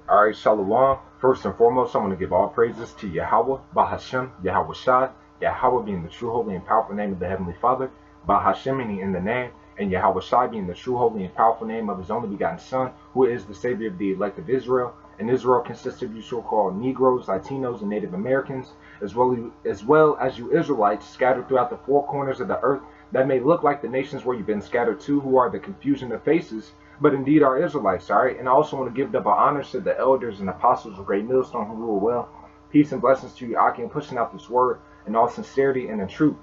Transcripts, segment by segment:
Alright, Shalom. First and foremost, I want to give all praises to Yahweh, Bahashem, Yawahashi, Yahweh being the true, holy, and powerful name of the Heavenly Father, Bahashem meaning in the name, and Yawahashi being the true, holy, and powerful name of His only begotten Son, who is the Savior of the elect of Israel. And Israel consists of you so-called Negroes, Latinos, and Native Americans, as well as you Israelites scattered throughout the four corners of the earth that may look like the nations where you've been scattered to, who are the confusion of faces, but indeed are Israelites, all right? And I also want to give double honors to the elders and apostles of Great Millstone who rule well. Peace and blessings to you, Akim, pushing out this word in all sincerity and in truth.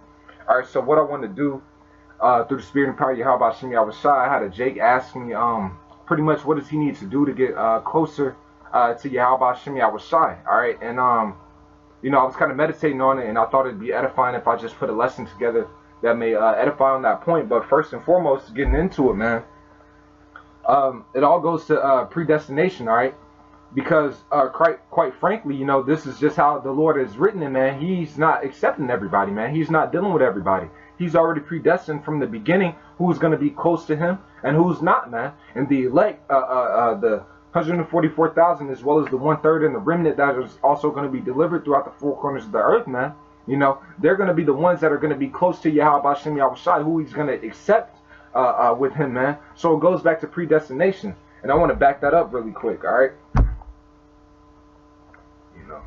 All right, so what I want to do through the spirit and power of Yahweh Shem Yawahashi, I had a Jake ask me pretty much what does he need to do to get closer to Yahweh Shem Yawahashi, all right? And, you know, I was kind of meditating on it, and I thought it'd be edifying if I just put a lesson together that may edify on that point. But first and foremost, getting into it, man, it all goes to predestination, all right? Because quite frankly, you know, this is just how the Lord has written it, man. He's not accepting everybody, man. He's not dealing with everybody. He's already predestined from the beginning who's going to be close to him and who's not, man. And the elect, the 144,000, as well as the 1/3 and the remnant that is also going to be delivered throughout the four corners of the earth, man. You know, they're going to be the ones that are going to be close to Yahweh Shem Yawahashi, who he's going to accept with him, man. So it goes back to predestination. And I want to back that up really quick, all right? You know,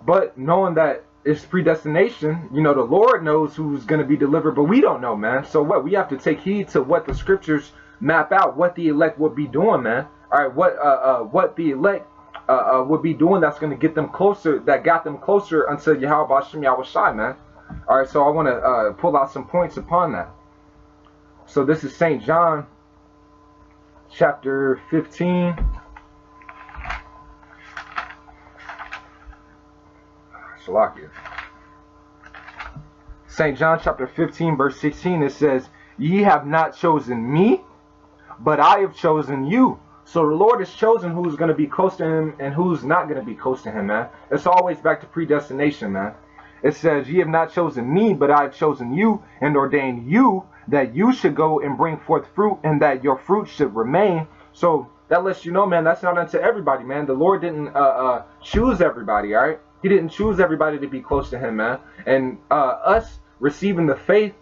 but knowing that it's predestination, you know, the Lord knows who's going to be delivered, but we don't know, man. So what? We have to take heed to what the scriptures map out, what the elect would be doing, man. All right, what the elect would be doing that's going to get them closer, that got them closer unto Yahweh Shem Yawahashi, man. All right, so I want to pull out some points upon that. So this is St. John, chapter 15. Shalakia. St. John, chapter 15, verse 16, it says, "Ye have not chosen me, but I have chosen you." So the Lord has chosen who's going to be close to him and who's not going to be close to him, man. It's always back to predestination, man. It says, "Ye have not chosen me, but I have chosen you and ordained you that you should go and bring forth fruit and that your fruit should remain." So that lets you know, man, that's not unto everybody, man. The Lord didn't choose everybody, all right? He didn't choose everybody to be close to him, man. And us receiving the faith,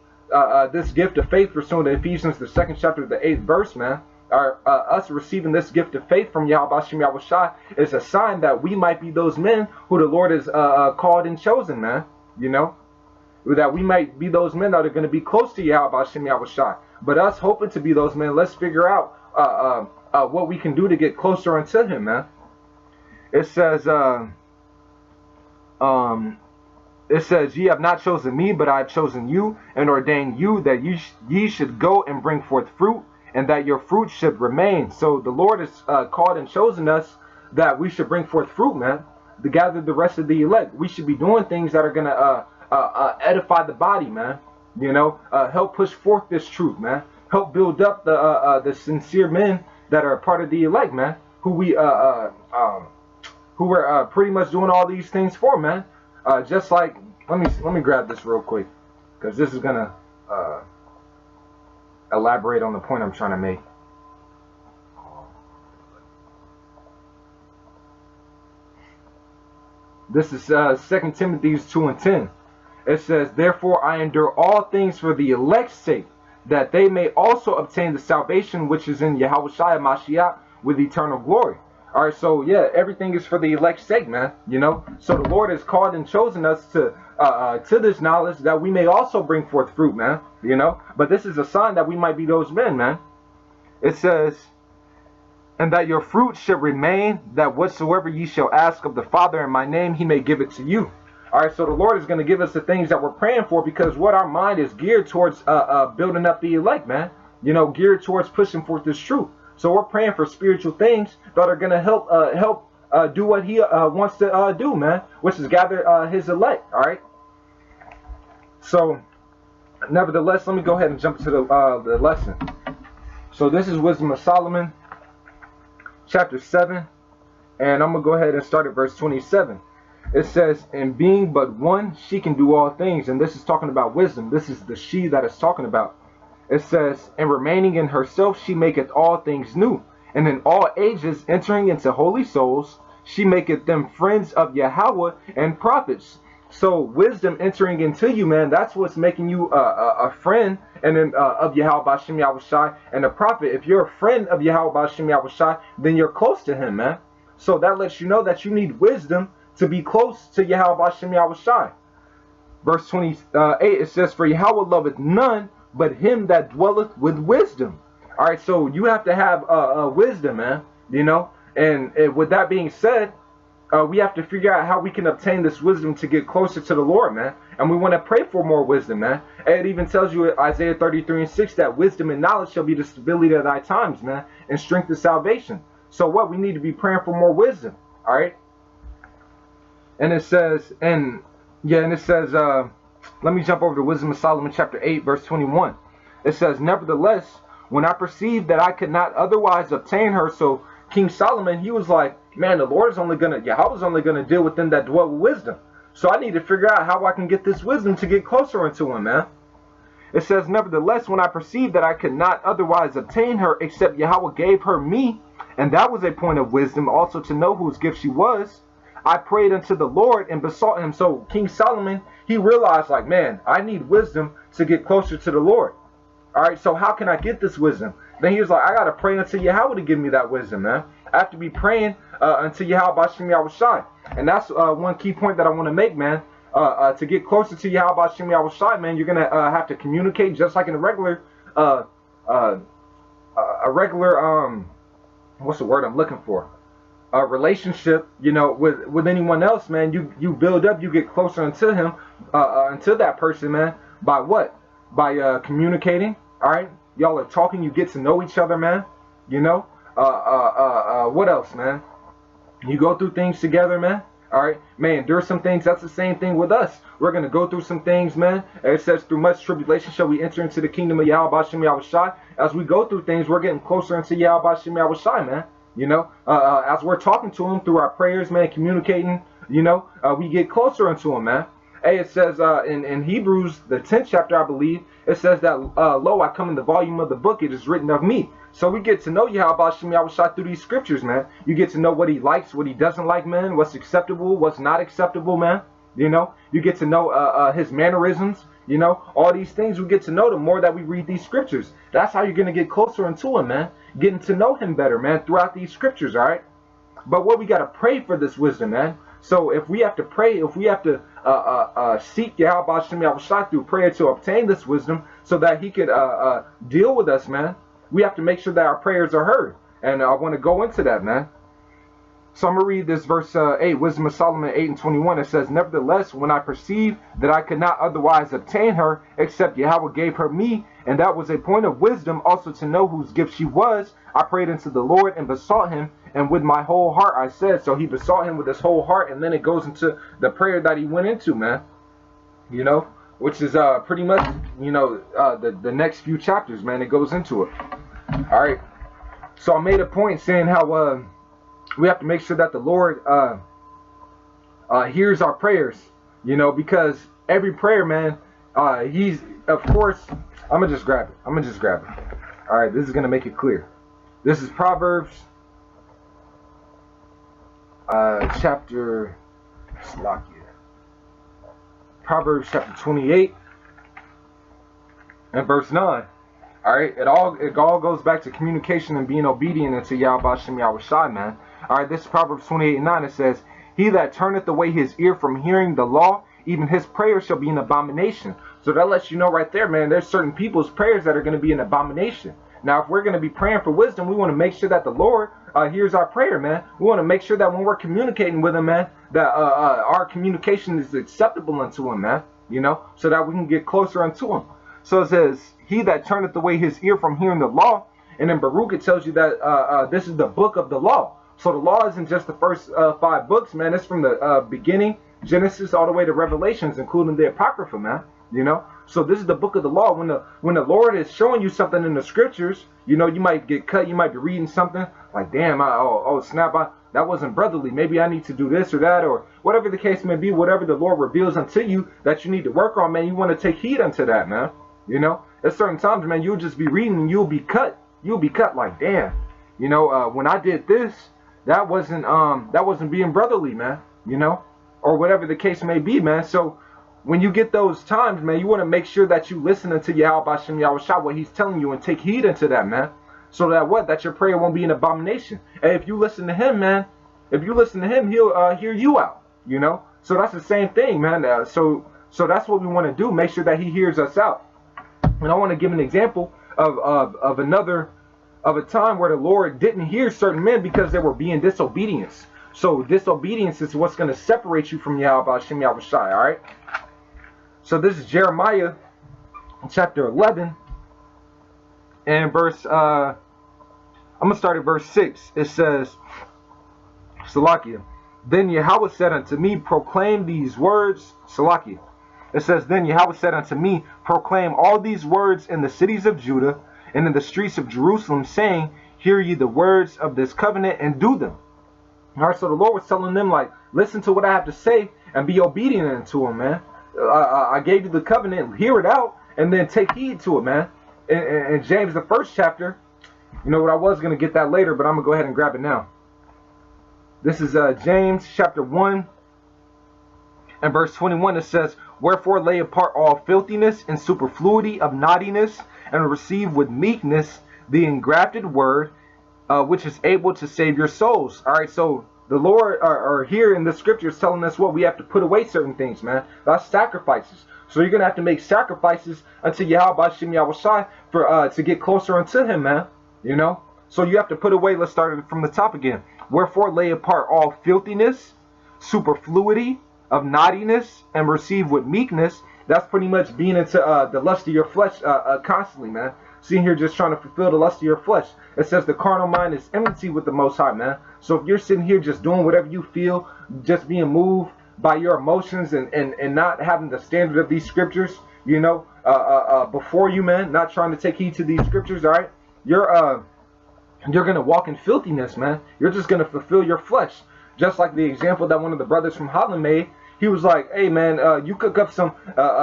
this gift of faith pursuant to Ephesians, the 2nd chapter, the 8th verse, man, us receiving this gift of faith from Yahweh Shem Yawahashi is a sign that we might be those men who the Lord has called and chosen, man. You know, that we might be those men that are going to be close to Yahweh Shem Yawahashi. But us hoping to be those men, let's figure out what we can do to get closer unto him, man. It says, "Ye have not chosen me, but I have chosen you and ordained you that ye should go and bring forth fruit, and that your fruit should remain." So the Lord has called and chosen us that we should bring forth fruit, man, to gather the rest of the elect. We should be doing things that are going to edify the body, man. You know, help push forth this truth, man. Help build up the sincere men that are part of the elect, man, who we're pretty much doing all these things for, man. Just like, let me grab this real quick, because this is going to elaborate on the point I'm trying to make. This is 2 Timothy 2:10. It says, "Therefore I endure all things for the elect's sake, that they may also obtain the salvation which is in Yahawashi Mashiach with eternal glory." All right, so yeah, everything is for the elect's sake, man. You know, so the Lord has called and chosen us to this knowledge that we may also bring forth fruit, man. You know, but this is a sign that we might be those men, man. It says, "And that your fruit should remain, that whatsoever ye shall ask of the Father in my name, he may give it to you." All right, so the Lord is going to give us the things that we're praying for, because what our mind is geared towards building up the elect, man. You know, geared towards pushing forth this truth. So we're praying for spiritual things that are going to help do what he wants to do, man, which is gather his elect. All right. So, nevertheless, let me go ahead and jump to the lesson. So this is Wisdom of Solomon, chapter 7, and I'm going to go ahead and start at verse 27. It says, "And being but one, she can do all things." And this is talking about wisdom. This is the she that is talking about. It says, "And remaining in herself, she maketh all things new. and in all ages entering into holy souls, she maketh them friends of Yahweh and prophets. So wisdom entering into you, man, that's what's making you a friend and then of Yahweh B'Shem Yahawashi and a prophet. If you're a friend of Yahweh B'Shem Yahawashi, then you're close to him, man. So that lets you know that you need wisdom to be close to Yahweh B'Shem Yahawashi. Verse 28, it says, for Yahweh loveth none but him that dwelleth with wisdom. All right, so you have to have wisdom, man, you know. And with that being said, we have to figure out how we can obtain this wisdom to get closer to the Lord, man. And we want to pray for more wisdom, man. And it even tells you in Isaiah 33:6 that wisdom and knowledge shall be the stability of thy times, man, and strength of salvation. So what? We need to be praying for more wisdom, all right? And it says, let me jump over to Wisdom of Solomon chapter 8, verse 21. It says, nevertheless, when I perceived that I could not otherwise obtain her, so King Solomon, he was like, man, the Lord is only going to, Yahweh's only going to deal with them that dwell with wisdom. So I need to figure out how I can get this wisdom to get closer unto him, man. It says, nevertheless, when I perceived that I could not otherwise obtain her, except Yahweh gave her me, and that was a point of wisdom, also to know whose gift she was, I prayed unto the Lord and besought him. So King Solomon, he realized, like, man, I need wisdom to get closer to the Lord. All right, so how can I get this wisdom? Then he was like, I got to pray unto Yahweh to give me that wisdom, man. I have to be praying unto Yahweh B'Shem Yahawashi. And that's one key point that I want to make, man. To get closer to Yahweh B'Shem Yahawashi, man, you're going to have to communicate just like in a regular, what's the word I'm looking for? A relationship, you know, with anyone else, man. You build up, you get closer unto him, unto that person, man. By what? By communicating, all right? Y'all are talking, you get to know each other, man. You know? What else, man? You go through things together, man. All right, man, there's some things, that's the same thing with us. We're going to go through some things, man. It says, through much tribulation shall we enter into the kingdom of Yahweh B'Shem Yahawashi. As we go through things, we're getting closer into Yahweh B'Shem Yahawashi, man. You know, as we're talking to him through our prayers, man, communicating, you know, we get closer into him, man. Hey, it says in Hebrews, the 10th chapter, I believe, it says that, lo, I come in the volume of the book, it is written of me. So we get to know Yahweh B'Shem Yahawashi through these scriptures, man. You get to know what he likes, what he doesn't like, man. What's acceptable, what's not acceptable, man. You know, you get to know his mannerisms, you know. All these things we get to know the more that we read these scriptures. That's how you're going to get closer into him, man. Getting to know him better, man, throughout these scriptures, all right? But what we got to pray for this wisdom, man. So if we have to pray, if we have to seek Yahweh B'Shem Yahawashi through prayer to obtain this wisdom so that he could deal with us, man, we have to make sure that our prayers are heard. And I want to go into that, man. So I'm going to read this verse 8, Wisdom of Solomon 8:21. It says, nevertheless, when I perceived that I could not otherwise obtain her, except Yahweh gave her me, and that was a point of wisdom, also to know whose gift she was, I prayed unto the Lord and besought him, and with my whole heart I said. So he besought him with his whole heart, and then it goes into the prayer that he went into, man. You know, which is pretty much, you know, the next few chapters, man. It goes into it. All right. So I made a point saying how we have to make sure that the Lord hears our prayers, you know, because every prayer, man, he's, of course, I'm going to just grab it. I'm going to just grab it. All right, this is going to make it clear. This is Proverbs chapter, Proverbs chapter 28 and verse 9. All right, it all goes back to communication and being obedient unto Yahweh B'Shem Yahawashi, man. All right, this is Proverbs 28:9. It says, he that turneth away his ear from hearing the law, even his prayer shall be an abomination. So that lets you know right there, man, there's certain people's prayers that are going to be an abomination. Now, if we're going to be praying for wisdom, we want to make sure that the Lord hears our prayer, man. We want to make sure that when we're communicating with him, man, that our communication is acceptable unto him, man, you know, so that we can get closer unto him. So it says, he that turneth away his ear from hearing the law, and in Baruch it tells you that this is the book of the law. So the law isn't just the first 5 books, man. It's from the beginning, Genesis, all the way to Revelations, including the Apocrypha, man. You know, so this is the book of the law. When the Lord is showing you something in the scriptures, you know, you might get cut. You might be reading something like, damn, snap, that wasn't brotherly. Maybe I need to do this or that, or whatever the case may be. Whatever the Lord reveals unto you that you need to work on, man, you want to take heed unto that, man. You know, at certain times, man, you'll just be reading and you'll be cut. You'll be cut like, damn. You know, when I did this, that wasn't being brotherly, man. You know, or whatever the case may be, man. So when you get those times, man, you want to make sure that you listen to Yahweh Shem Yawahashi, what he's telling you, and take heed into that, man. So that that your prayer won't be an abomination. And if you listen to him, man, if you listen to him, he'll hear you out, you know. So that's the same thing, man. So that's what we want to do. Make sure that he hears us out. And I want to give an example of a time where the Lord didn't hear certain men because they were being disobedient. So disobedience is what's going to separate you from Yahweh Shem Yawahashi, all right? So this is Jeremiah chapter 11 and verse, I'm going to start at verse 6. It says, Salakia, then Yahweh said unto me, proclaim these words, Salakia. It says, then Yahweh said unto me, proclaim all these words in the cities of Judah and in the streets of Jerusalem, saying, hear ye the words of this covenant and do them. All right, so the Lord was telling them, like, listen to what I have to say and be obedient to him, man. I gave you the covenant, hear it out, and then take heed to it, man. In James, the 1st chapter, you know what, I was going to get that later, but I'm going to go ahead and grab it now. This is James chapter 1 and verse 21. It says, wherefore lay apart all filthiness and superfluity of naughtiness, and receive with meekness the engrafted word, which is able to save your souls. All right, so the Lord are here in the scriptures telling us what we have to put away certain things, man. That's sacrifices. So you're going to have to make sacrifices unto Yahweh Shem Yawahashi for to get closer unto him, man. You know? So you have to put away, let's start from the top again. Wherefore lay apart all filthiness, superfluity of naughtiness, and receive with meekness. That's pretty much being into the lust of your flesh constantly, man. Sitting here just trying to fulfill the lust of your flesh. It says the carnal mind is enmity with the Most High, man. So if you're sitting here just doing whatever you feel, just being moved by your emotions and not having the standard of these scriptures, you know, before you, man, not trying to take heed to these scriptures, all right, you're going to walk in filthiness, man. You're just going to fulfill your flesh. Just like the example that one of the brothers from Holland made. He was like, hey, man, you cook up some,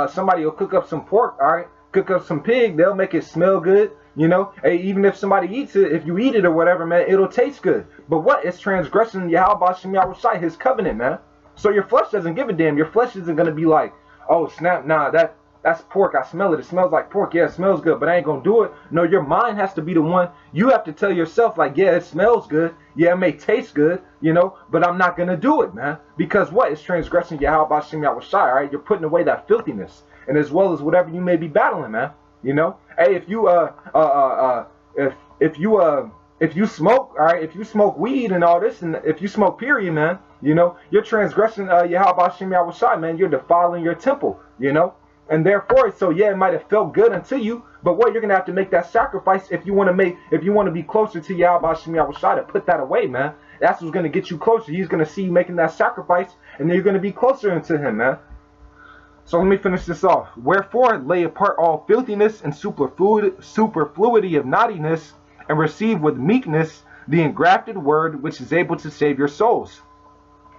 somebody will cook up some pork, all right? Cook up some pig, they'll make it smell good, you know. Hey, even if somebody eats it, if you eat it or whatever, man, it'll taste good. But what? It's transgressing Yahweh Shem Yawahashi, his covenant, man. So your flesh doesn't give a damn. Your flesh isn't going to be like, oh, snap, nah, that's pork. I smell it. It smells like pork. Yeah, it smells good, but I ain't going to do it. No, your mind has to be the one. You have to tell yourself, like, yeah, it smells good. Yeah, it may taste good, you know, but I'm not going to do it, man. Because what? It's transgressing Yahweh Shem Yawahashi, all right? You're putting away that filthiness. And as well as whatever you may be battling, man. You know? Hey, if you if you smoke, all right, if you smoke weed and all this, and if you smoke period, man, you know, you're transgressing Yahweh Shem Yawahashi, man. You're defiling your temple, you know? And therefore, so yeah, it might have felt good unto you, but what, you're gonna have to make that sacrifice if you want to be closer to Yahweh Shem Yawahashi, to put that away, man. That's what's gonna get you closer. He's gonna see you making that sacrifice, and then you're gonna be closer into him, man. So let me finish this off. Wherefore lay apart all filthiness and superfluity of naughtiness, and receive with meekness the engrafted word, which is able to save your souls.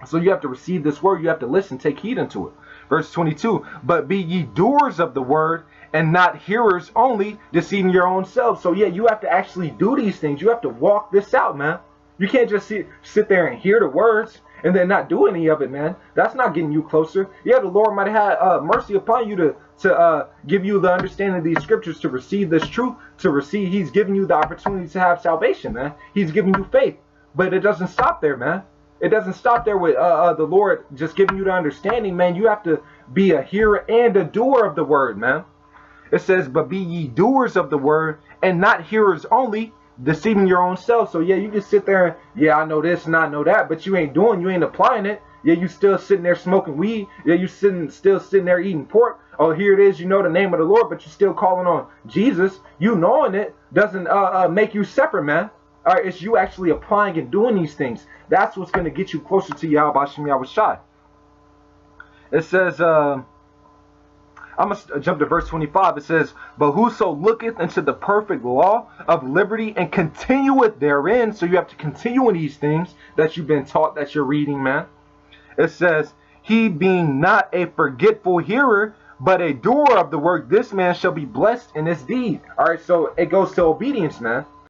So you have to receive this word. You have to listen, take heed unto it. Verse 22, but be ye doers of the word, and not hearers only, deceiving your own selves. So yeah, you have to actually do these things. You have to walk this out, man. You can't just sit there and hear the words and then not do any of it, man. That's not getting you closer. Yeah, the Lord might have had mercy upon you to give you the understanding of these scriptures, to receive this truth, to receive. He's giving you the opportunity to have salvation, man. He's giving you faith. But it doesn't stop there, man. It doesn't stop there with the Lord just giving you the understanding, man. You have to be a hearer and a doer of the word, man. It says, but be ye doers of the word, and not hearers only, deceiving your own self. So yeah, you can sit there and, yeah, I know this and I know that, but you ain't applying it. Yeah, you still sitting there smoking weed. Yeah, you still sitting there eating pork. Oh, here it is, you know the name of the Lord, but you're still calling on Jesus. You knowing it doesn't make you separate, man. All right, it's you actually applying and doing these things. That's what's going to get you closer to Yahweh Shem Yawahashi. It says, I'm going to jump to verse 25. It says, but whoso looketh into the perfect law of liberty and continueth therein. So you have to continue in these things that you've been taught, that you're reading, man. It says, he being not a forgetful hearer, but a doer of the work, this man shall be blessed in his deed. All right, so it goes to obedience, man.